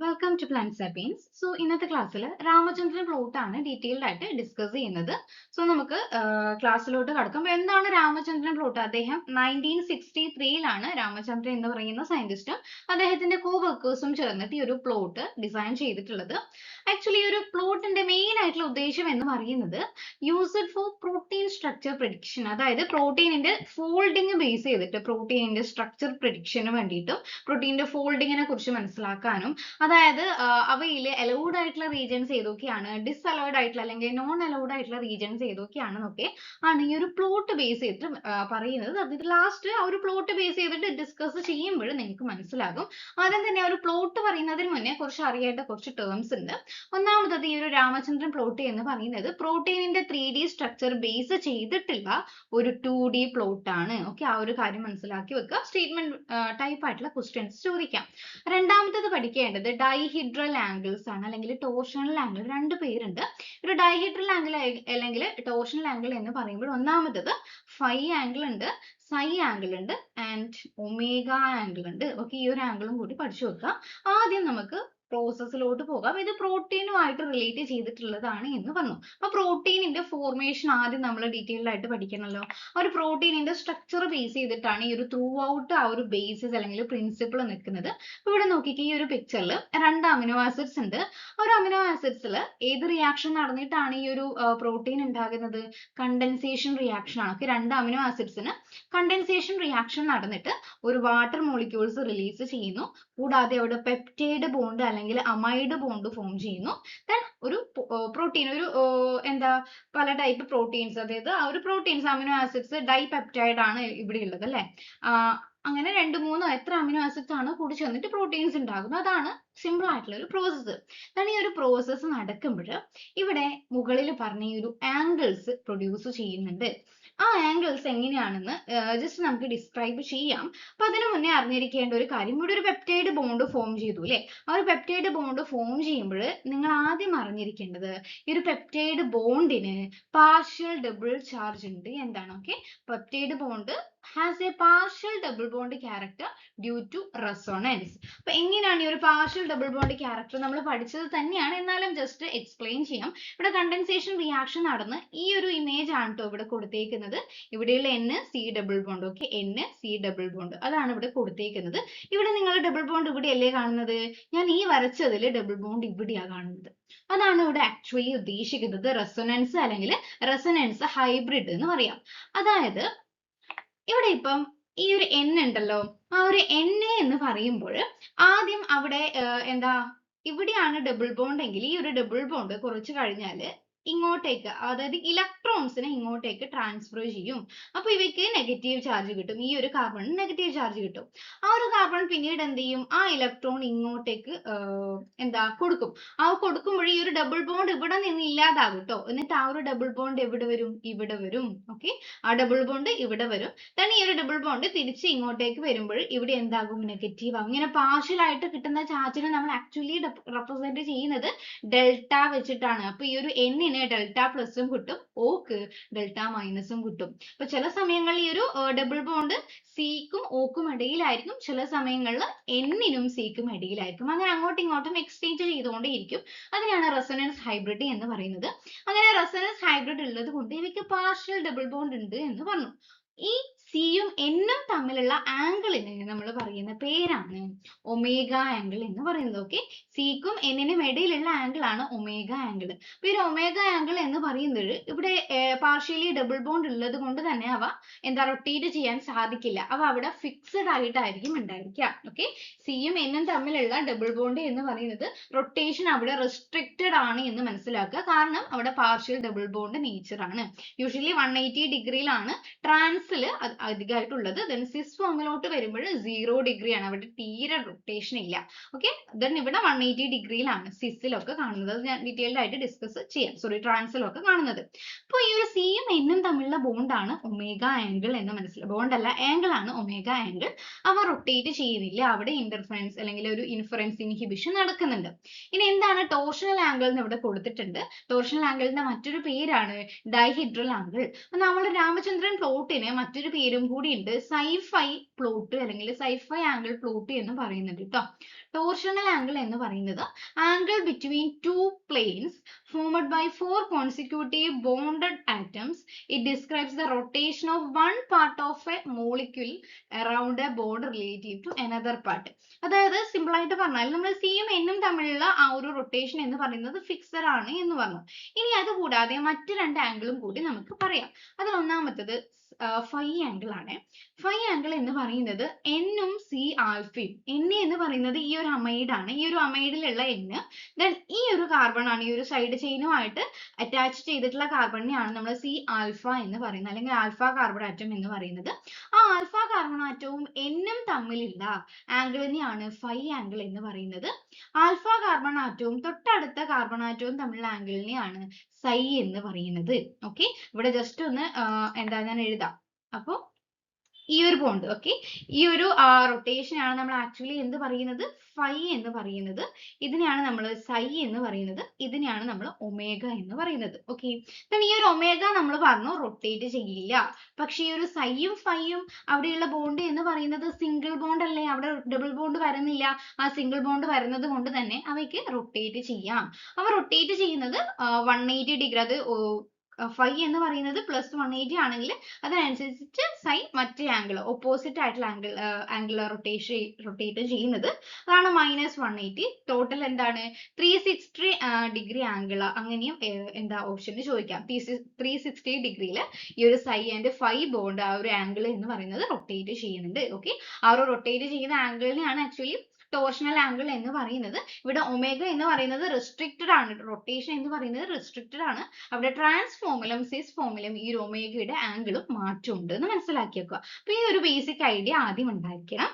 Welcome to Plant Sapiens. So ഇന്നത്തെ ക്ലാസ്സിൽ Ramachandran plot ആണ് ഡീറ്റെയിൽഡ് ആയിട്ട് ഡിസ്കസ് ചെയ്യുന്നത്. സോ നമുക്ക് ക്ലാസ്സിലോട്ട് കടക്കാം. എന്താണ് രാമചന്ദ്രൻ പ്ലോട്ട്? അദ്ദേഹം 1963ലാണ് രാമചന്ദ്രൻ എന്ന് പറയുന്ന സയന്റിസ്റ്റും അദ്ദേഹത്തിന്റെ കോ വർക്കേഴ്സും ചേർന്നിട്ട് ഈ ഒരു പ്ലോട്ട് ഡിസൈൻ ചെയ്തിട്ടുള്ളത്. ആക്ച്വലി ഈ ഒരു പ്ലോട്ടിന്റെ മെയിൻ ആയിട്ടുള്ള ഉദ്ദേശം എന്ന് പറയുന്നത് used for protein structure prediction, അതായത് പ്രോട്ടീനിന്റെ ഫോൾഡിങ് ബേസ് ചെയ്തിട്ട് പ്രോട്ടീനിന്റെ സ്ട്രക്ചർ പ്രെഡിക്ഷന് വേണ്ടിയിട്ടും പ്രോട്ടീനിന്റെ ഫോൾഡിങ്ങിനെ കുറിച്ച് മനസ്സിലാക്കാനും, അതായത് അവയിൽ അലൗഡ് ആയിട്ടുള്ള റീജിയൻസ് ഏതൊക്കെയാണ്, ഡിസ്അലൗഡ് ആയിട്ടുള്ള അല്ലെങ്കിൽ നോൺ അലൗഡ് ആയിട്ടുള്ള റീജിയൻസ് ഏതൊക്കെയാണെന്നൊക്കെ ആണ് ഈ ഒരു പ്ലോട്ട് ബേസ് ചെയ്തിട്ട് പറയുന്നത്. അത് ലാസ്റ്റ് ആ ഒരു പ്ലോട്ട് ബേസ് ചെയ്തിട്ട് ഡിസ്കസ് ചെയ്യുമ്പോൾ നിങ്ങൾക്ക് മനസ്സിലാകും. ആദ്യം തന്നെ ഒരു പ്ലോട്ട് പറയുന്നതിന് മുന്നേ കുറച്ച് അറിയേണ്ട കുറച്ച് ടേംസ് ഉണ്ട്. ഒന്നാമത്തത് ഈ ഒരു രാമചന്ദ്രൻ പ്ലോട്ട് എന്ന് പറയുന്നത് പ്രോട്ടീനിന്റെ 3D സ്ട്രക്ചർ ബേസ് ചെയ്തിട്ടുള്ള ഒരു 2D പ്ലോട്ട് ആണ്. ഓക്കെ, ആ ഒരു കാര്യം മനസ്സിലാക്കി വെക്കുക. സ്റ്റേറ്റ്മെന്റ് ടൈപ്പ് ആയിട്ടുള്ള ക്വസ്റ്റ്യൻസ് ചോദിക്കാം. രണ്ടാമത്തത് പഠിക്കേണ്ടത് ഡൈഹിഡ്രൽ ആംഗിൾസ് ആണ്, അല്ലെങ്കിൽ ടോർഷണൽ ആംഗിൾ. രണ്ട് പേരുണ്ട്. ഒരു ഡൈഹിഡ്രൽ ആംഗിൾ അല്ലെങ്കിൽ ടോർഷണൽ ആംഗിൾ എന്ന് പറയുമ്പോൾ ഒന്നാമത്തത് ഫൈ ആംഗിൾ ഉണ്ട്, സൈ ആംഗിൾ ഉണ്ട് ആൻഡ് ഒമേഗ ആംഗിൾ ഉണ്ട്. ഓക്കെ, ഈ ഒരു ആംഗിളും കൂടി പഠിച്ചു വെക്കാം. ആദ്യം നമുക്ക് പ്രോസസ്സിലോട്ട് പോകാം. ഇത് പ്രോട്ടീനുമായിട്ട് റിലേറ്റ് ചെയ്തിട്ടുള്ളതാണ് എന്ന് പറഞ്ഞു. അപ്പൊ പ്രോട്ടീനിന്റെ ഫോർമേഷൻ ആദ്യം നമ്മൾ ഡീറ്റെയിൽഡ് ആയിട്ട് പഠിക്കണമല്ലോ. ആ ഒരു പ്രോട്ടീനിന്റെ സ്ട്രക്ചർ ബേസ് ചെയ്തിട്ടാണ് ഈ ഒരു ത്രൂ ഔട്ട് ആ ഒരു ബേസിസ് അല്ലെങ്കിൽ പ്രിൻസിപ്പിൾ നിൽക്കുന്നത്. ഇവിടെ നോക്കിക്കേ, ഈ ഒരു പിക്ചറിൽ രണ്ട് അമിനോ ആസിഡ്സ് ഉണ്ട്. ഒരു അമിനോ ആസിഡ്സിൽ ഏത് റിയാക്ഷൻ നടന്നിട്ടാണ് ഈ ഒരു പ്രോട്ടീൻ ഉണ്ടാകുന്നത്? കണ്ടൻസേഷൻ റിയാക്ഷൻ ആണ്. രണ്ട് അമിനോ ആസിഡ്സിന് കണ്ടൻസേഷൻ റിയാക്ഷൻ നടന്നിട്ട് ഒരു വാട്ടർ മോളിക്യൂൾസ് റിലീസ് ചെയ്യുന്നു. കൂടാതെ അവിടെ പെപ്റ്റൈഡ് ബോണ്ട് അല്ലെങ്കിൽ അമൈഡ് ബോണ്ട് ഫോം ചെയ്യുന്നു. ദെൻ ഒരു പ്രോട്ടീൻ, ഒരു എന്താ പല ടൈപ്പ് പ്രോട്ടീൻസ്, അതായത് ആ ഒരു പ്രോട്ടീൻസ് അമിനോ ആസിഡ്സ് ഡൈപെപ്റ്റൈഡ് ആണ് ഇവിടെ ഉള്ളത് അല്ലെ. അങ്ങനെ രണ്ട് മൂന്നോ എത്ര അമിനോ ആസിഡ്സ് ആണ് കൂടി ചേർന്നിട്ട് പ്രോട്ടീൻസ് ഉണ്ടാകുന്നത്. അതാണ് സിമ്പിൾ ആയിട്ടുള്ള ഒരു പ്രോസസ്സ്. എന്നാൽ ഈ ഒരു പ്രോസസ്സ് നടക്കുമ്പോൾ ഇവിടെ മുകളിൽ പറഞ്ഞ ഈ ഒരു ആംഗിൾസ് പ്രൊഡ്യൂസ് ചെയ്യുന്നുണ്ട്. ആ ആംഗിൾസ് എങ്ങനെയാണെന്ന് ജസ്റ്റ് നമുക്ക് ഡിസ്ക്രൈബ് ചെയ്യാം. അപ്പൊ അതിനു മുന്നേ അറിഞ്ഞിരിക്കേണ്ട ഒരു കാര്യം, ഇവിടെ ഒരു പെപ്റ്റൈഡ് ബോണ്ട് ഫോം ചെയ്തു അല്ലെ. ആ ഒരു പെപ്റ്റൈഡ് ബോണ്ട് ഫോം ചെയ്യുമ്പോൾ നിങ്ങൾ ആദ്യം അറിഞ്ഞിരിക്കേണ്ടത് ഈ ഒരു പെപ്റ്റൈഡ് ബോണ്ടിന് പാർഷ്യൽ ഡബിൾ ചാർജ് ഉണ്ട് എന്താണ്. Okay, peptide bond has a partial double bond character due to resonance. അപ്പൊ എങ്ങനെയാണ് ഈ ഒരു partial double bond character? നമ്മൾ പഠിച്ചത് തന്നെയാണ്, എന്നാലും ജസ്റ്റ് എക്സ്പ്ലെയിൻ ചെയ്യാം. ഇവിടെ കണ്ടൻസേഷൻ റിയാക്ഷൻ നടന്ന് ഈ ഒരു ഇമേജ് ആണ് ട്ടോ ഇവിടെ കൊടുത്തേക്കുന്നത്. ഇവിടെയുള്ള NC double bond. Okay, NC double bond അതാണ് ഇവിടെ കൊടുത്തേക്കുന്നത്. ഇവിടെ നിങ്ങൾ ഡബിൾ ബോണ്ട് ഇവിടെയല്ലേ കാണുന്നത്? ഞാൻ ഈ വരച്ചതിൽ ഡബിൾ ബോണ്ട് ഇവിടെയാണ് കാണുന്നത്. അതാണ് ഇവിടെ ആക്ച്വലി ഉദ്ദേശിക്കുന്നത് റെസൊനൻസ് അല്ലെങ്കിൽ റെസൊനൻസ് ഹൈബ്രിഡ് എന്ന് പറയാം. അതായത് ഇവിടെ ഇപ്പം ഈ ഒരു N ഉണ്ടല്ലോ, ആ ഒരു NA എന്ന് പറയുമ്പോൾ ആദ്യം അവിടെ എന്താ, ഇവിടെയാണ് ഡബിൾ ബോണ്ട് എങ്കിൽ ഈ ഒരു ഡബിൾ ബോണ്ട് കുറച്ച് കഴിഞ്ഞാൽ ഇങ്ങോട്ടേക്ക്, അതായത് ഇലക്ട്രോൺസിനെ ഇങ്ങോട്ടേക്ക് ട്രാൻസ്ഫർ ചെയ്യും. അപ്പൊ ഇവയ്ക്ക് നെഗറ്റീവ് ചാർജ് കിട്ടും. ഈ ഒരു കാർബണിന് നെഗറ്റീവ് ചാർജ് കിട്ടും. ആ ഒരു കാർബൺ പിന്നീട് എന്ത് ചെയ്യും? ആ ഇലക്ട്രോൺ ഇങ്ങോട്ടേക്ക് എന്താ കൊടുക്കും. ആ കൊടുക്കുമ്പോൾ ഈ ഒരു ഡബിൾ ബോണ്ട് ഇവിടെ നിന്ന് ഇല്ലാതാകും ട്ടോ. എന്നിട്ട് ആ ഒരു ഡബിൾ ബോണ്ട് എവിടെ വരും? ഇവിടെ വരും. ഓക്കെ, ആ ഡബിൾ ബോണ്ട് ഇവിടെ വരും. തന്നെ ഈ ഒരു ഡബിൾ ബോണ്ട് തിരിച്ച് ഇങ്ങോട്ടേക്ക് വരുമ്പോൾ ഇവിടെ എന്താകും? നെഗറ്റീവ് ആകും. ഇങ്ങനെ പാർഷ്യൽ ആയിട്ട് കിട്ടുന്ന ചാർജിനെ നമ്മൾ ആക്ച്വലി റെപ്രസെന്റ് ചെയ്യുന്നത് ഡെൽറ്റ വെച്ചിട്ടാണ്. അപ്പൊ ഈ ഒരു N ഡെൽറ്റ പ്ലസും കിട്ടും, Oക്ക് ഡെൽറ്റ മൈനസും കിട്ടും. അപ്പൊ ചില സമയങ്ങളിൽ ഈ ഒരു ഡബിൾ ബോണ്ട് സിക്കും ഓക്കും ഇടയിലായിരിക്കും, ചില സമയങ്ങളിൽ Nനും സിക്കും ഇടയിലായിരിക്കും. അങ്ങനെ അങ്ങോട്ടും ഇങ്ങോട്ടും എക്സ്ചേഞ്ച് ചെയ്തുകൊണ്ടേയിരിക്കും. അതിനാണ് റെസൊനൻസ് ഹൈബ്രിഡ് എന്ന് പറയുന്നത്. അങ്ങനെ റെസൊനൻസ് ഹൈബ്രിഡ് ഉള്ളത് കൊണ്ട് ഇവയ്ക്ക് പാർഷ്യൽ ഡബിൾ ബോണ്ട് ഉണ്ട് എന്ന് പറഞ്ഞു. ഈ സിയും Nനും തമ്മിലുള്ള ആംഗിളിന് നമ്മൾ പറയുന്ന പേരാണ് ഒമേഗ ആംഗിൾ എന്ന് പറയുന്നത്. ഓക്കെ, സിക്കും Nനും ഇടയിലുള്ള ആംഗിൾ ആണ് ഒമേഗ ആംഗിൾ. അപ്പൊ ഈ ഒമേഗ ആംഗിൾ എന്ന് പറയുന്നത് ഇവിടെ പാർഷ്യലി ഡബിൾ ബോണ്ട് ഉള്ളത് കൊണ്ട് തന്നെ അവ എന്താ റൊട്ടേറ്റ് ചെയ്യാൻ സാധിക്കില്ല. അവ അവിടെ ഫിക്സഡ് ആയിട്ടായിരിക്കും ഉണ്ടായിരിക്കുക. ഓക്കെ, സിയും Nനും തമ്മിലുള്ള ഡബിൾ ബോണ്ട് എന്ന് പറയുന്നത് റൊട്ടേഷൻ അവിടെ റെസ്ട്രിക്റ്റഡ് ആണ് എന്ന് മനസ്സിലാക്കുക. കാരണം അവിടെ പാർഷ്യൽ ഡബിൾ ബോണ്ട് നേച്ചർ ആണ്. യൂഷ്വലി 180 ഡിഗ്രിയിലാണ് ട്രാൻസിൽ അധികമായിട്ടുള്ളത്. ദെൻ സിസ് ഫോമിലോട്ട് വരുമ്പോൾ 0 ഡിഗ്രി ആണ്, അവിടെ തീരെ റൊട്ടേഷൻ ഇല്ല. ഓക്കെ, ദെൻ ഇവിടെ 180 ഡിഗ്രിയിലാണ് സിസിലൊക്കെ കാണുന്നത്. അത് ഞാൻ ഡീറ്റെയിൽഡ് ആയിട്ട് ഡിസ്കസ് ചെയ്യാം. സോറി, ട്രാൻസിലൊക്കെ കാണുന്നത്. അപ്പോൾ ഈ ഒരു സിയും Nനും തമ്മിലുള്ള ബോണ്ടാണ് ഒമേഗ ആംഗിൾ എന്ന് മനസ്സിലാക്കുക. ബോണ്ട് അല്ല, ആംഗിൾ ആണ് ഒമേഗ ആംഗിൾ. അവ റൊട്ടേറ്റ് ചെയ്യുന്നില്ല, അവിടെ ഇന്റർഫറൻസ് അല്ലെങ്കിൽ ഒരു ഇൻഫറൻസ് ഇൻഹിബിഷൻ നടക്കുന്നുണ്ട്. ഇനി എന്താണ് ടോർഷണൽ ആംഗിൾ എന്ന് ഇവിടെ കൊടുത്തിട്ടുണ്ട്. ടോർഷണൽ ആംഗിളിന്റെ മറ്റൊരു പേരാണ് ഡൈഹിഡ്രൽ ആംഗിൾ. നമ്മൾ രാമചന്ദ്രൻ പ്ലോട്ടിന് മറ്റൊരു പേര് പേരും കൂടി ഉണ്ട് സൈഫൈ പ്ലോട്ട് അല്ലെങ്കിൽ സൈഫൈ ആംഗിൾ പ്ലോട്ട് എന്ന് പറയുന്നത് കേട്ടോ. ടോർഷണൽ ആംഗിൾ എന്ന് പറയുന്നത് angle between two planes formed by four consecutive bonded atoms. It describes the rotation of one part of a molecule around a bond relative to another part. അതായത് simple ആയിട്ട് പറഞ്ഞാൽ നമ്മൾ സിയും എന്നും തമ്മിലുള്ള ആ ഒരു റൊട്ടേഷൻ എന്ന് പറയുന്നത് ഫിക്സഡ് ആണ് എന്ന് പറഞ്ഞു. ഇനി അത് കൂടാതെ മറ്റ് രണ്ട് ആംഗിളും കൂടി നമുക്ക് പറയാം. അതിൽ ഒന്നാമത്തത് ഫൈ ആംഗിൾ ആണ്. ഫൈ ആംഗിൾ എന്ന് പറയുന്നത് എന്നും സി ആൽഫയും. എൻ എന്ന് പറയുന്നത് ഈ ഒരു അമൈഡ് ആണ്. ഈ ഒരു അമൈഡിലുള്ള എൻ, ദെൻ ഈ ഒരു കാർബൺ ആണ്, ഈ ഒരു സൈഡ് ചെയിനുമായിട്ട് അറ്റാച്ച് ചെയ്തിട്ടുള്ള കാർബണിനെയാണ് നമ്മൾ സി ആൽഫ എന്ന് പറയുന്നത്, അല്ലെങ്കിൽ ആൽഫ കാർബൺ ആറ്റം എന്ന് പറയുന്നത്. ആ ആൽഫ കാർബൺ ആറ്റവും എന്നും തമ്മിലുള്ള ആംഗിളിനെയാണ് ഫൈ ആംഗിൾ എന്ന് പറയുന്നത്. ആൽഫ കാർബൺ ആറ്റവും തൊട്ടടുത്ത കാർബൺ ആറ്റവും തമ്മിലുള്ള ആംഗിളിനെയാണ് സൈ എന്ന് പറയുന്നത്. ഓക്കെ, ഇവിടെ ജസ്റ്റ് ഒന്ന് എന്താ ഞാൻ എഴുതാം. അപ്പോൾ ഈ ഒരു ബോണ്ട്, ഓക്കെ, ഈ ഒരു റൊട്ടേഷൻ ആണ് നമ്മൾ ആക്ച്വലി എന്ത് പറയുന്നത്, ഫൈ എന്ന് പറയുന്നത്. ഇതിനെയാണ് നമ്മൾ സൈ എന്ന് പറയുന്നത്. ഇതിനെയാണ് നമ്മൾ ഒമേഗ എന്ന് പറയുന്നത്. ഓക്കെ, ഈ ഒരു ഒമേഗ നമ്മൾ പറഞ്ഞു റൊട്ടേറ്റ് ചെയ്യില്ല. പക്ഷെ ഈ ഒരു സൈയും ഫൈയും അവിടെയുള്ള ബോണ്ട് എന്ന് പറയുന്നത് സിംഗിൾ ബോണ്ട് അല്ലേ, അവിടെ ഡബിൾ ബോണ്ട് വരുന്നില്ല. ആ സിംഗിൾ ബോണ്ട് വരുന്നത് കൊണ്ട് തന്നെ അവയ്ക്ക് റൊട്ടേറ്റ് ചെയ്യാം. അവ റൊട്ടേറ്റ് ചെയ്യുന്നത് 180 ഡിഗ്രി. അത് ഫൈ എന്ന് പറയുന്നത് +180 ആണെങ്കിൽ അതിനനുസരിച്ച് സൈ മറ്റേ ആംഗിൾ ഓപ്പോസിറ്റ് ആയിട്ടുള്ള ആംഗിൾ റൊട്ടേറ്റ് ചെയ്യുന്നത് അതാണ് -180. ടോട്ടൽ എന്താണ് 360 ഡിഗ്രി ആംഗിൾ. അങ്ങനെയും എന്താ ഓപ്ഷന് ചോദിക്കാം. 360 ഡിഗ്രിയിൽ ഈ ഒരു സൈ ആൻഡ് ഫൈ ബോണ്ട് ആ ഒരു ആംഗിൾ എന്ന് പറയുന്നത് റൊട്ടേറ്റ് ചെയ്യുന്നുണ്ട്. ഓക്കെ, ആ ഒരു റൊട്ടേറ്റ് ചെയ്യുന്ന ആംഗിളിനെയാണ് ആക്ച്വലി ടോർഷണൽ ആംഗിൾ എന്ന് പറയുന്നത്. ഇവിടെ ഒമേഗ എന്ന് പറയുന്നത് റെസ്ട്രിക്റ്റഡ് ആണ്. റൊട്ടേഷൻ എന്ന് പറയുന്നത് റെസ്ട്രിക്റ്റഡ് ആണ്. അവിടെ ട്രാൻസ് ഫോമിലും സിസ് ഫോമിലും ഈ ഒരു ഒമേഗയുടെ ആംഗിളും മാറ്റമുണ്ട് എന്ന് മനസ്സിലാക്കി വെക്കുക. അപ്പൊ ഈ ഒരു ബേസിക് ഐഡിയ ആദ്യം ഉണ്ടായിരിക്കണം.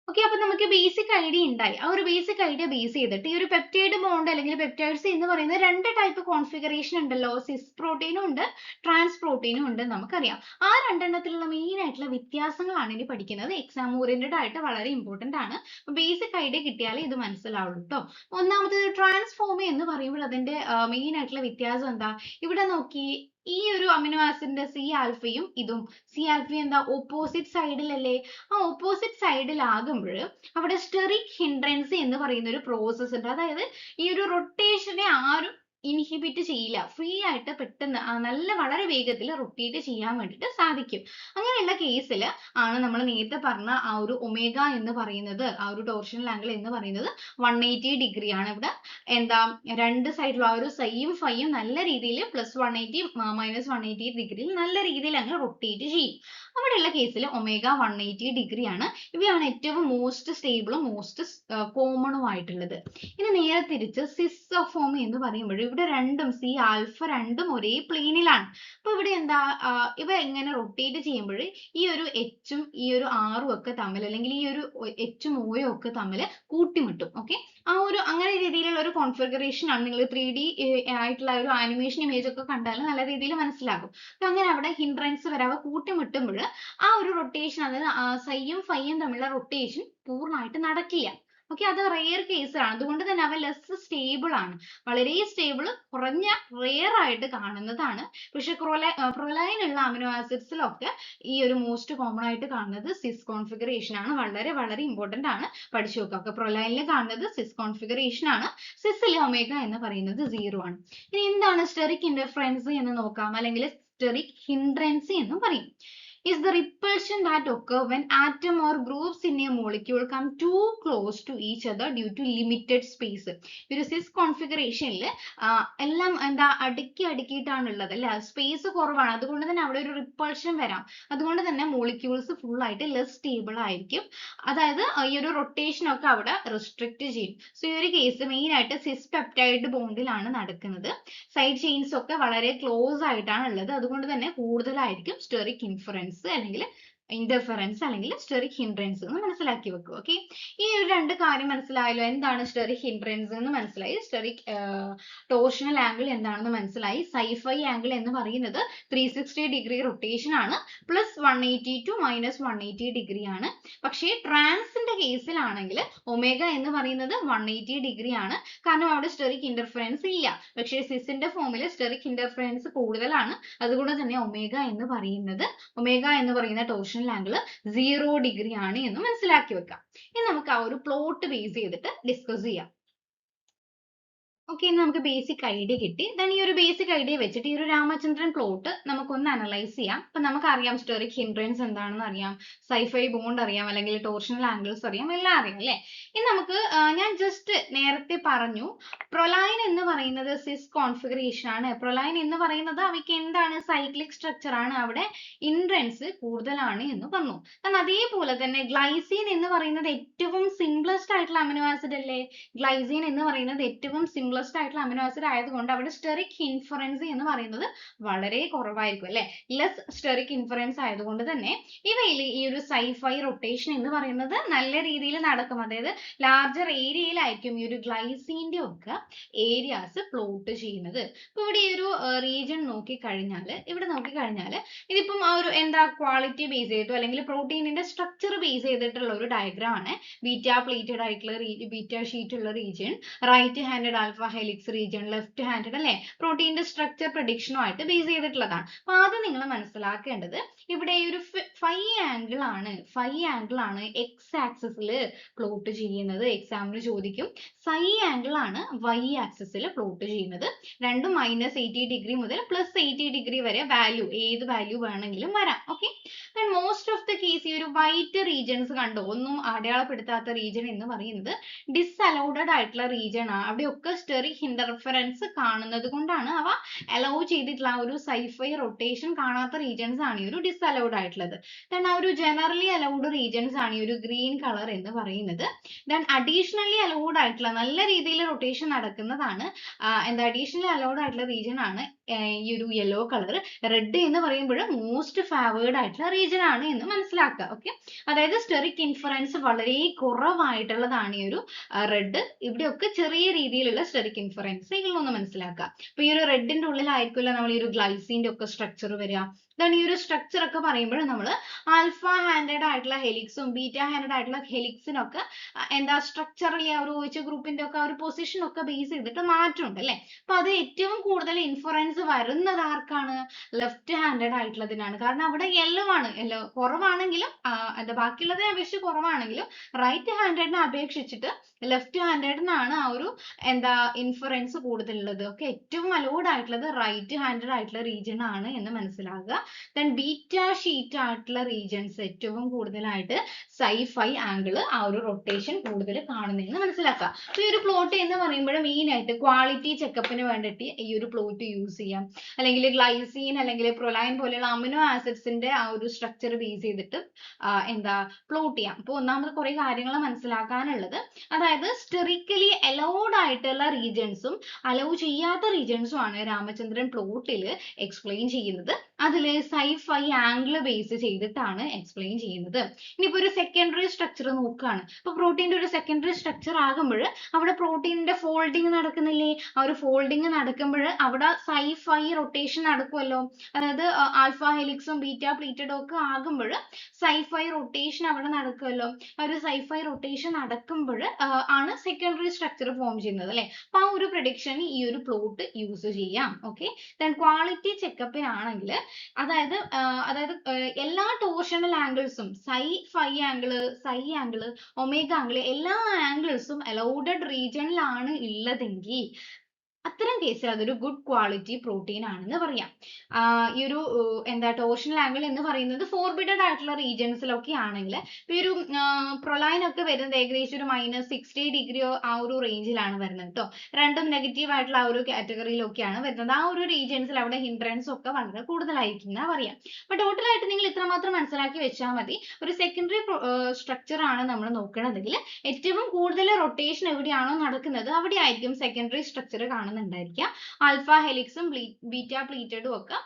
ഓക്കെ, അപ്പൊ നമുക്ക് ബേസിക് ഐഡിയ ഉണ്ടായി. ആ ഒരു ബേസിക് ഐഡിയ ബേസ് ചെയ്തിട്ട് ഈ ഒരു പെപ്റ്റൈഡ് ബോണ്ട് അല്ലെങ്കിൽ പെപ്റ്റൈഡ്സ് എന്ന് പറയുന്നത് രണ്ട് ടൈപ്പ് കോൺഫിഗറേഷൻ ഉണ്ടല്ലോ. സിസ് പ്രോട്ടീനും ഉണ്ട്, ട്രാൻസ് പ്രോട്ടീനും ഉണ്ട് നമുക്കറിയാം. ആ രണ്ടെണ്ണത്തിലുള്ള മെയിൻ ആയിട്ടുള്ള വ്യത്യാസങ്ങളാണ് ഇനി പഠിക്കുന്നത്. എക്സാം ഓറിയന്റഡ് ആയിട്ട് വളരെ ഇമ്പോർട്ടന്റ് ആണ്. ബേസിക് ഐഡിയ കിട്ടിയാലേ ഇത് മനസ്സിലാവുള്ളൂ കേട്ടോ. ഒന്നാമത്തേത് ട്രാൻസ്ഫോം എന്ന് പറയുമ്പോൾ അതിന്റെ മെയിൻ ആയിട്ടുള്ള വ്യത്യാസം എന്താ, ഇവിടെ നോക്കി ഈ ഒരു അമിനോ ആസിഡിന്റെ സി ആൽഫയും ഇതും സി ആൽഫയും എന്താ ഓപ്പോസിറ്റ് സൈഡിലല്ലേ. ആ ഓപ്പോസിറ്റ് സൈഡിലാകുമ്പോൾ അവിടെ സ്റ്റെറിക് ഹിൻഡ്രൻസ് എന്ന് പറയുന്ന ഒരു പ്രോസസ് ഉണ്ട്. അതായത് ഈ ഒരു റൊട്ടേഷനെ ആരും ഇൻഹിബിറ്റ് ചെയ്യില്ല. ഫ്രീ ആയിട്ട് പെട്ടെന്ന് നല്ല വളരെ വേഗത്തിൽ റൊട്ടേറ്റ് ചെയ്യാൻ വേണ്ടിയിട്ട് സാധിക്കും. അങ്ങനെയുള്ള കേസിൽ ആണ് നമ്മൾ നേരത്തെ പറഞ്ഞ ആ ഒരു ഒമേഗ എന്ന് പറയുന്നത്, ആ ഒരു ടോർഷണൽ ആംഗിൾ എന്ന് പറയുന്നത് 180 ഡിഗ്രി ആണ്. ഇവിടെ എന്താ രണ്ട് സൈഡിലും ആ ഒരു സൈയും ഫൈയും നല്ല രീതിയിൽ +180 -180 ഡിഗ്രിയിൽ നല്ല രീതിയിൽ അങ്ങ് റൊട്ടേറ്റ് ചെയ്യും. അവിടെയുള്ള കേസിൽ ഒമേഗ 180 ഡിഗ്രി ആണ്. ഇവയാണ് ഏറ്റവും മോസ്റ്റ് സ്റ്റേബിളും മോസ്റ്റ് കോമണും ആയിട്ടുള്ളത്. ഇനി നേരെ തിരിച്ച് സിസ് ഫോം എന്ന് പറയുമ്പോൾ ഇവിടെ രണ്ടും സി ആൽഫ രണ്ടും ഒരേ പ്ലെയിനിലാണ്. അപ്പൊ ഇവിടെ എന്താ ഇവ എങ്ങനെ റൊട്ടേറ്റ് ചെയ്യുമ്പോൾ ഈ ഒരു എച്ചും ഈ ഒരു ആറും ഒക്കെ തമ്മിൽ, അല്ലെങ്കിൽ ഈ ഒരു എച്ചും ഓയും ഒക്കെ തമ്മിൽ കൂട്ടിമുട്ടും. ഓക്കെ, ആ ഒരു അങ്ങനെ രീതിയിലുള്ള ഒരു കോൺഫിഗറേഷൻ ആണ്. നിങ്ങൾ 3D ആയിട്ടുള്ള ഒരു ആനിമേഷൻ ഇമേജ് ഒക്കെ കണ്ടാൽ നല്ല രീതിയിൽ മനസ്സിലാകും. അങ്ങനെ അവിടെ ഹിൻഡ്രൻസ് വരാതെ കൂട്ടിമുട്ടുമ്പോൾ ആ ഒരു റൊട്ടേഷൻ, അതായത് സൈയും ഫൈയും തമ്മിലുള്ള റൊട്ടേഷൻ പൂർണ്ണമായിട്ട് നടക്കില്ല. ഓക്കെ, അത് റെയർ കേസ് ആണ്. അതുകൊണ്ട് തന്നെ അവ ലെസ് സ്റ്റേബിൾ ആണ്. വളരെ സ്റ്റേബിൾ കുറഞ്ഞ റെയർ ആയിട്ട് കാണുന്നതാണ്. പക്ഷെ പ്രൊലൈൻ ഉള്ള അമിനോ ആസിഡ്സിലൊക്കെ ഈ ഒരു മോസ്റ്റ് കോമൺ ആയിട്ട് കാണുന്നത് സിസ് കോൺഫിഗറേഷൻ ആണ്. വളരെ വളരെ ഇമ്പോർട്ടന്റ് ആണ്, പഠിച്ചു നോക്കുക. ഒക്കെ പ്രൊലൈനിൽ കാണുന്നത് സിസ് കോൺഫിഗറേഷൻ ആണ്. സിസിൽ ഒമേഗ എന്ന് പറയുന്നത് 0 ആണ്. ഇനി എന്താണ് സ്റ്റെറിക് ഇന്റർഫറൻസ് എന്ന് നോക്കാം, അല്ലെങ്കിൽ സ്റ്റെറിക് ഹിൻഡ്രൻസ് എന്നും പറയും. Is the repulsion that occur when atom or groups in a molecule come too close to each other due to limited space. ഒരു സിസ് കോൺഫിഗറേഷനിൽ എല്ലാം എന്താ അടുക്കിയിട്ടാണുള്ളത് അല്ലെ, സ്പേസ് കുറവാണ്. അതുകൊണ്ട് തന്നെ അവിടെ ഒരു റിപ്പൾഷൻ വരാം. അതുകൊണ്ട് തന്നെ മോളിക്യൂൾസ് ഫുൾ ആയിട്ട് ലെസ് സ്റ്റേബിൾ ആയിരിക്കും. അതായത് ഈ ഒരു റൊട്ടേഷൻ ഒക്കെ അവിടെ റെസ്ട്രിക്ട് ചെയ്യും. സോ ഈ ഒരു കേസ് മെയിൻ ആയിട്ട് സിസ് പെപ്റ്റൈഡ് ബോണ്ടിലാണ് നടക്കുന്നത്. സൈഡ് ചെയിൻസ് ഒക്കെ വളരെ ക്ലോസ് ആയിട്ടാണ് ഉള്ളത്. അതുകൊണ്ട് തന്നെ കൂടുതലായിരിക്കും സ്റ്റെറിക് ഇൻഫറൻസ് അല്ലെങ്കിൽ ഇന്റർഫെറൻസ് അല്ലെങ്കിൽ സ്റ്റെറിക് ഹിൻഡ്രൻസ് എന്ന് മനസ്സിലാക്കി വെക്കുക. ഓക്കെ, ഈ ഒരു രണ്ട് കാര്യം മനസ്സിലായല്ലോ. എന്താണ് സ്റ്റെറിക് ഹിൻഡ്രൻസ് എന്ന് മനസ്സിലായി, സ്റ്റെറിക് ടോർഷണൽ ആംഗിൾ എന്താണെന്ന് മനസ്സിലായി. സൈഫൈ ആംഗിൾ എന്ന് പറയുന്നത് 360 ഡിഗ്രി റൊട്ടേഷൻ ആണ്, പ്ലസ് 180 ടു മൈനസ് 180 ഡിഗ്രി ആണ്. പക്ഷേ ട്രാൻസിന്റെ കേസിലാണെങ്കിൽ ഒമേഗ എന്ന് പറയുന്നത് 180 ഡിഗ്രി ആണ്, കാരണം അവിടെ സ്റ്റെറിക് ഇന്റർഫെറൻസ് ഇല്ല. പക്ഷേ സിസിന്റെ ഫോമിൽ സ്റ്റെറിക് ഇന്റർഫെറൻസ് കൂടുതലാണ്, അതുകൊണ്ട് തന്നെ ഒമേഗ എന്ന് പറയുന്ന ടോർഷണൽ ആംഗിൾ 0 ഡിഗ്രി ആണ് എന്ന് മനസ്സിലാക്കി വെക്കാം. ഇനി നമുക്ക് ആ ഒരു പ്ലോട്ട് ബേസ് ചെയ്തിട്ട് ഡിസ്കസ് ചെയ്യാം. ഓക്കെ, ഇന്ന് നമുക്ക് ബേസിക് ഐഡിയ കിട്ടി. ദെൻ ഈ ഒരു ബേസിക് ഐഡിയ വെച്ചിട്ട് ഈ ഒരു രാമചന്ദ്രൻ പ്ലോട്ട് നമുക്കൊന്ന് അനലൈസ് ചെയ്യാം. അപ്പൊ നമുക്കറിയാം സ്റ്റെറിക് ഹിൻഡ്രൻസ് എന്താണെന്ന് അറിയാം, സൈഫൈ ബോണ്ട് അറിയാം, അല്ലെങ്കിൽ ടോർഷണൽ ആംഗിൾസ് അറിയാം, എല്ലാം അറിയാം അല്ലേ. ഇനി നമുക്ക് ഞാൻ ജസ്റ്റ് നേരത്തെ പറഞ്ഞു, പ്രൊലൈൻ എന്ന് പറയുന്നത് സിസ് കോൺഫിഗറേഷൻ ആണ്. പ്രൊലൈൻ എന്ന് പറയുന്നത് അവയ്ക്ക് എന്താണ്, സൈക്ലിക് സ്ട്രക്ചർ ആണ്, അവിടെ ഇൻഡ്രൻസ് കൂടുതലാണ് എന്ന് പറഞ്ഞു. കാരണം അതേപോലെ തന്നെ ഗ്ലൈസീൻ എന്ന് പറയുന്നത് ഏറ്റവും സിംപ്ലസ്റ്റ് ആയിട്ടുള്ള അമിനോ ആസിഡ് അല്ലേ. ഗ്ലൈസീൻ എന്ന് പറയുന്നത് ഏറ്റവും സിംപ്ലസ്റ്റ് ആയിട്ടുള്ള അമിനോ ആസിഡ് ആയതുകൊണ്ട് അവിടെ സ്റ്റെറിക് ഇൻഫറൻസ് എന്ന് പറയുന്നത് വളരെ കുറവായിരിക്കും അല്ലെ. ലെസ് സ്റ്റെറിക് ഇൻഫറൻസ് ആയതുകൊണ്ട് തന്നെ ഇവയിൽ ഈ ഒരു സൈഫൈ റൊട്ടേഷൻ എന്ന് പറയുന്നത് നല്ല രീതിയിൽ നടക്കും. അതായത് ലാർജർ ഏരിയയിലായിരിക്കും ഈ ഒരു ഗ്ലൈസീന്റെ ഒക്കെ ഏരിയാസ് പ്ലോട്ട് ചെയ്യുന്നത്. ഇപ്പൊ ഇവിടെ ഈ ഒരു റീജിയൻ നോക്കിക്കഴിഞ്ഞാൽ ഇതിപ്പം ആ ഒരു എന്താ ക്വാളിറ്റി ബേസ് ചെയ്തിട്ടോ അല്ലെങ്കിൽ പ്രോട്ടീനിന്റെ സ്ട്രക്ചർ ബേസ് ചെയ്തിട്ടുള്ള ഒരു ഡയഗ്രാം ആണ്. ബീറ്റ പ്ലേറ്റഡ് ആയിട്ടുള്ള ബീറ്റ ഷീറ്റ് ഉള്ള region, right handed alpha helix region, left handed അല്ലെ, പ്രോട്ടീന്റെ സ്ട്രക്ചർ പ്രഡിക്ഷനുമായിട്ട് ബേസ് ചെയ്തിട്ടുള്ളതാണ്. അപ്പൊ ആദ്യം നിങ്ങൾ മനസ്സിലാക്കേണ്ടത് ഇവിടെ ഒരു ഫൈ ആംഗിൾ ആണ് എക്സ് ആക്സിസിൽ പ്ലോട്ട് ചെയ്യുന്നത്. എക്സാമിന് ചോദിക്കും, ഫൈ ആംഗിൾ ആണ് വൈ ആക്സിസിൽ പ്ലോട്ട് ചെയ്യുന്നത്. രണ്ടും -80 ഡിഗ്രി മുതൽ +80 ഡിഗ്രി വരെ വാല്യൂ, ഏത് വാല്യൂ വേണമെങ്കിലും വരാം. Okay, most of the case ഈ ഒരു വൈറ്റ് റീജിയൻസ് കണ്ടോ, ഒന്നും അടയാളപ്പെടുത്താത്ത റീജിയൻ എന്ന് പറയുന്നത് ഡിസ്അലൗഡഡ് ആയിട്ടുള്ള റീജിയൻ ആണ്. അവിടെയൊക്കെ സ്റ്റെറിക് ഇന്റർഫെറൻസ് കാണുന്നത് കൊണ്ടാണ് അവ അലൗ ചെയ്തിട്ടുള്ള ആ ഒരു സൈഫൈ റൊട്ടേഷൻ കാണാത്ത റീജിയൻസ് ആണ് ഈ ഒരു ഡിസ്അലൗഡ് ആയിട്ടുള്ളത്. ദെൻ ആ ഒരു ജനറലി അലൗഡ് റീജിയൻസ് ആണ് ഈ ഒരു ഗ്രീൻ കളർ എന്ന് പറയുന്നത്. ദെൻ അഡീഷണലി അലൗഡ് ആയിട്ടുള്ള നല്ല രീതിയിൽ റൊട്ടേഷൻ നടക്കുന്നതാണ് അഡീഷണലി അലൗഡ് ആയിട്ടുള്ള റീജിയൻ ആണ് ഈ ഒരു യെല്ലോ കളർ. റെഡ് എന്ന് പറയുമ്പോൾ മോസ്റ്റ് ഫേവേർഡ് ആയിട്ടുള്ള റീജിയൻ ആണ് എന്ന് മനസ്സിലാക്കുക. ഓക്കെ, അതായത് സ്റ്റെറിക് ഇൻഫറൻസ് വളരെ കുറവായിട്ടുള്ളതാണ് ഈ ഒരു റെഡ്. ഇവിടെയൊക്കെ ചെറിയ രീതിയിലുള്ള സ്റ്റെറിക് ഇൻഫറൻസ് ഇതിലൊന്ന് മനസ്സിലാക്കുക. അപ്പൊ ഈ ഒരു റെഡിന്റെ ഉള്ളിലായിരിക്കുമല്ലോ നമ്മൾ ഈ ഒരു ഗ്ലൈസിന്റെ ഒക്കെ സ്ട്രക്ചർ വരിക. ദെൻ ഈ ഒരു സ്ട്രക്ചർ ഒക്കെ പറയുമ്പോൾ നമ്മൾ ആൽഫ ഹാൻഡഡ് ആയിട്ടുള്ള ഹെലിക്സും ബീറ്റ ഹാൻഡഡ് ആയിട്ടുള്ള ഹെലിക്സിനൊക്കെ സ്ട്രക്ചറലി ആ ഒരു OH ഗ്രൂപ്പിന്റെ ഒക്കെ ആ ഒരു പൊസിഷൻ ഒക്കെ ബേസ് ചെയ്തിട്ട് മാറ്റമുണ്ട് അല്ലെ. അപ്പൊ അത് ഏറ്റവും കൂടുതൽ ഇൻഫറൻസ് വരുന്നത് ആർക്കാണ്, ലെഫ്റ്റ് ഹാൻഡഡ് ആയിട്ടുള്ളതിനാണ്. കാരണം അവിടെ യെല്ലോ ആണ്, യെല്ലോ കുറവാണെങ്കിലും ബാക്കിയുള്ളതിനെ അപേക്ഷിച്ച് കുറവാണെങ്കിലും റൈറ്റ് ഹാൻഡഡിനെ അപേക്ഷിച്ചിട്ട് ലെഫ്റ്റ് ഹാൻഡഡിനാണ് ആ ഒരു ഇൻഫറൻസ് കൂടുതലുള്ളത്. ഓക്കെ, ഏറ്റവും അലൗഡ് ആയിട്ടുള്ളത് റൈറ്റ് ഹാൻഡഡ് ആയിട്ടുള്ള റീജിയൻ ആണ് എന്ന് മനസ്സിലാക്കുക. ദെൻ ബീറ്റ ഷീറ്റ് ആയിട്ടുള്ള റീജിയൻസ് ഏറ്റവും കൂടുതലായിട്ട് സൈഫൈ ആംഗിൾ ആ ഒരു റൊട്ടേഷൻ കൂടുതൽ കാണുന്നതെന്ന് മനസ്സിലാക്കുക. അപ്പൊ ഈ ഒരു പ്ലോട്ട് എന്ന് പറയുമ്പോൾ മെയിൻ ആയിട്ട് ക്വാളിറ്റി ചെക്കപ്പിന് വേണ്ടിയിട്ട് ഈ ഒരു പ്ലോട്ട് യൂസ് ചെയ്യാം. അല്ലെങ്കിൽ ഗ്ലൈസീൻ അല്ലെങ്കിൽ പ്രൊലൈൻ പോലെയുള്ള അമിനോ ആസിഡ്സിന്റെ ആ ഒരു സ്ട്രക്ചർ ബേസ് ചെയ്തിട്ട് പ്ലോട്ട് ചെയ്യാം. അപ്പൊ ഒന്നാമത് കുറെ കാര്യങ്ങൾ മനസ്സിലാക്കാനുള്ളത്, അതായത് സ്റ്റെറിക്കലി അലൗഡ് ആയിട്ടുള്ള റീജിയൻസും അലൗ ചെയ്യാത്ത റീജിയൻസും ആണ് രാമചന്ദ്രൻ പ്ലോട്ടിൽ എക്സ്പ്ലെയിൻ ചെയ്യുന്നത്. അതിൽ സൈഫൈ ആംഗിൾ ബേസ് ചെയ്തിട്ടാണ് എക്സ്പ്ലെയിൻ ചെയ്യുന്നത്. ഇനിയിപ്പോ ഒരു സെക്കൻഡറി സ്ട്രക്ചർ നോക്കുകയാണ്. അപ്പൊ പ്രോട്ടീന്റെ ഒരു സെക്കൻഡറി സ്ട്രക്ചർ ആകുമ്പോൾ അവിടെ പ്രോട്ടീനിന്റെ ഫോൾഡിങ് നടക്കുന്നില്ലേ, ആ ഒരു ഫോൾഡിങ് നടക്കുമ്പോൾ അവിടെ സൈഫൈ റൊട്ടേഷൻ നടക്കുമല്ലോ. അതായത് ആൽഫ ഹെലിക്സും ബീറ്റ പ്ലീറ്റഡും ഒക്കെ ആകുമ്പോൾ സൈഫൈ റൊട്ടേഷൻ അവിടെ നടക്കുമല്ലോ. ആ ഒരു സൈഫൈ റൊട്ടേഷൻ നടക്കുമ്പോൾ ആണ് സെക്കൻഡറി സ്ട്രക്ചർ ഫോം ചെയ്യുന്നത് അല്ലെ. അപ്പൊ ആ ഒരു പ്രഡിക്ഷൻ ഈ ഒരു പ്ലോട്ട് യൂസ് ചെയ്യാം. ഓക്കെ, ദെൻ ക്വാളിറ്റി ചെക്കപ്പിനാണെങ്കിൽ അതായത് എല്ലാ ടോർഷണൽ ആംഗിൾസും ഫൈ ആംഗിള്, ഒമേഗ ആംഗിള് എല്ലാ ആംഗിൾസും അലൗഡഡ് റീജിയനിലാണ് ഉള്ളതെങ്കിൽ അത്തരം കേസിൽ അതൊരു ഗുഡ് ക്വാളിറ്റി പ്രോട്ടീൻ ആണെന്ന് പറയാം. ഈ ഒരു ടോർഷണൽ ആംഗിൾ എന്ന് പറയുന്നത് ഫോർബിഡഡ് ആയിട്ടുള്ള റീജിയൻസിലൊക്കെ ആണെങ്കിൽ ഈ ഒരു പ്രൊലൈൻ ഒക്കെ വരുന്നത് ഏകദേശം ഒരു -60 ഡിഗ്രിയോ ആ ഒരു റേഞ്ചിലാണ് വരുന്നത് കേട്ടോ. രണ്ടും നെഗറ്റീവ് ആയിട്ടുള്ള ആ ഒരു കാറ്റഗറിയിലൊക്കെയാണ് വരുന്നത്. ആ ഒരു റീജിയൻസിൽ അവിടെ ഹിൻഡ്രൻസ് ഒക്കെ വളരെ കൂടുതലായിരിക്കും എന്നാ പറയാം. അപ്പൊ ടോട്ടൽ ആയിട്ട് നിങ്ങൾ ഇത്രമാത്രം മനസ്സിലാക്കി വെച്ചാൽ മതി. ഒരു സെക്കൻഡറി സ്ട്രക്ചർ ആണ് നമ്മൾ നോക്കണതെങ്കിൽ ഏറ്റവും കൂടുതൽ റൊട്ടേഷൻ എവിടെയാണോ നടക്കുന്നത് അവിടെ ആയിരിക്കും സെക്കൻഡറി സ്ട്രക്ചർ കാണുന്നത് മനസ്സിലാവുന്നുണ്ടായിരിക്കുക. ആൽഫ ഹെലിക്സും ബീറ്റ പ്ലീറ്റഡും ഒക്കെ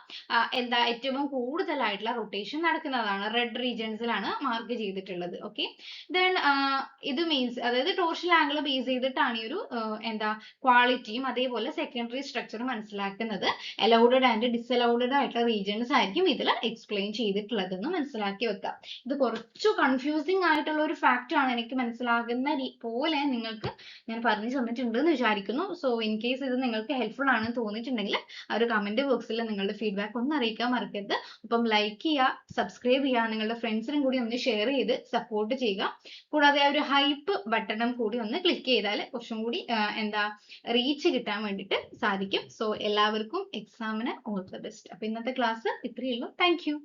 എന്താ ഏറ്റവും കൂടുതലായിട്ടുള്ള റൊട്ടേഷൻ നടക്കുന്നതാണ്. റെഡ് റീജിയൻസിലാണ് മാർക്ക് ചെയ്തിട്ടുള്ളത്. ഓക്കെ, ദെൻ ഇത് മീൻസ് അതായത് ടോർഷൽ ആംഗിൾ ബേസ് ചെയ്തിട്ടാണ് ഈ ഒരു എന്താ ക്വാളിറ്റിയും അതേപോലെ സെക്കൻഡറി സ്ട്രക്ചറും മനസ്സിലാക്കുന്നത്. അലൗഡഡ് ആൻഡ് ഡിസലൗഡഡ് ആയിട്ടുള്ള റീജിയൻസ് ആയിരിക്കും ഇതിൽ എക്സ്പ്ലെയിൻ ചെയ്തിട്ടുള്ളതെന്ന് മനസ്സിലാക്കി വെക്കാം. ഇത് കുറച്ചു കൺഫ്യൂസിങ് ആയിട്ടുള്ള ഒരു ഫാക്റ്റ് ആണ്, എനിക്ക് മനസ്സിലാകുന്ന പോലെ നിങ്ങൾക്ക് ഞാൻ പറഞ്ഞു തന്നിട്ടുണ്ട് എന്ന് വിചാരിക്കുന്നു. സോ ഇൻ കേസ് ഇത് നിങ്ങൾക്ക് ഹെൽപ്ഫുൾ ആണെന്ന് തോന്നിയിട്ടുണ്ടെങ്കിൽ ആ ഒരു കമന്റ് ബോക്സിൽ നിങ്ങളുടെ ഫീഡ്ബാക്ക് ഒന്ന് അറിയിക്കാൻ മറക്കരുത്. അപ്പം ലൈക്ക് ചെയ്യുക, സബ്സ്ക്രൈബ് ചെയ്യുക, നിങ്ങളുടെ ഫ്രണ്ട്സിനും കൂടി ഒന്ന് ഷെയർ ചെയ്ത് സപ്പോർട്ട് ചെയ്യുക. കൂടാതെ ആ ഒരു ഹൈപ്പ് ബട്ടണും കൂടി ഒന്ന് ക്ലിക്ക് ചെയ്താൽ കുറച്ചും കൂടി എന്താ റീച്ച് കിട്ടാൻ വേണ്ടിയിട്ട് സാധിക്കും. സോ എല്ലാവർക്കും എക്സാമിന് ഓൾ ദ ബെസ്റ്റ്. അപ്പൊ ഇന്നത്തെ ക്ലാസ് ഇത്രയേ ഉള്ളൂ. Thank you.